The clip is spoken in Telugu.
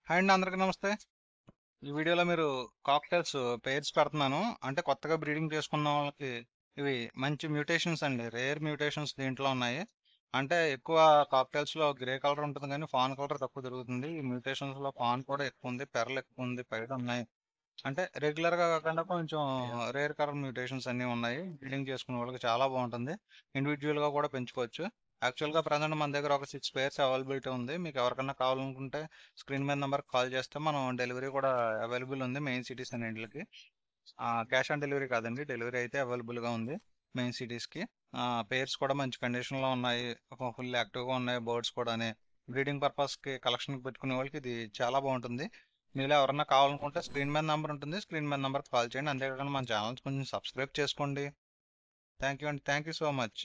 హాయ్ అండి, అందరికీ నమస్తే. ఈ వీడియోలో మీరు కాక్టైల్స్ పేర్స్ పెడుతున్నాను. అంటే కొత్తగా బ్రీడింగ్ చేసుకున్న వాళ్ళకి ఇవి మంచి మ్యూటేషన్స్ అండి. రేర్ మ్యూటేషన్స్ దీంట్లో ఉన్నాయి. అంటే ఎక్కువ కాక్టైల్స్లో గ్రే కలర్ ఉంటుంది కానీ ఫాన్ కలర్ తక్కువ దొరుకుతుంది. ఈ మ్యూటేషన్స్లో ఫాన్ కూడా ఎక్కువ ఉంది, పెరల్ ఎక్కువ ఉంది, పైడ ఉన్నాయి. అంటే రెగ్యులర్గా కాకుండా కొంచెం రేర్ కలర్ మ్యూటేషన్స్ అన్నీ ఉన్నాయి. బ్రీడింగ్ చేసుకునే వాళ్ళకి చాలా బాగుంటుంది. ఇండివిజువల్గా కూడా పెంచుకోవచ్చు. యాక్చువల్గా ప్రజెంట్ మన దగ్గర ఒక 6 పేర్స్ అవైలబిలిటీ ఉంది. మీకు ఎవరికైనా కావాలనుకుంటే స్క్రీన్ మీద నెంబర్కి కాల్ చేస్తే మనం డెలివరీ కూడా అవైలబుల్ ఉంది మెయిన్ సిటీస్ అన్నింటికి. క్యాష్ ఆన్ డెలివరీ కాదండి, డెలివరీ అయితే అవైలబుల్గా ఉంది మెయిన్ సిటీస్కి. పేర్స్ కూడా మంచి కండిషన్లో ఉన్నాయి, ఫుల్ యాక్టివ్గా ఉన్నాయి. బర్డ్స్ కూడా బ్రీడింగ్ పర్పస్కి కలెక్షన్కి పెట్టుకునే వాళ్ళకి ఇది చాలా బాగుంటుంది. మీలో ఎవరన్నా కావాలనుకుంటే స్క్రీన్ మీద నెంబర్ ఉంటుంది, స్క్రీన్ మీద నెంబర్కి కాల్ చేయండి. అంతేకాకుండా మన ఛానల్ కొంచెం సబ్స్క్రైబ్ చేసుకోండి. థ్యాంక్ యూ అండి, థ్యాంక్ యూ సో మచ్.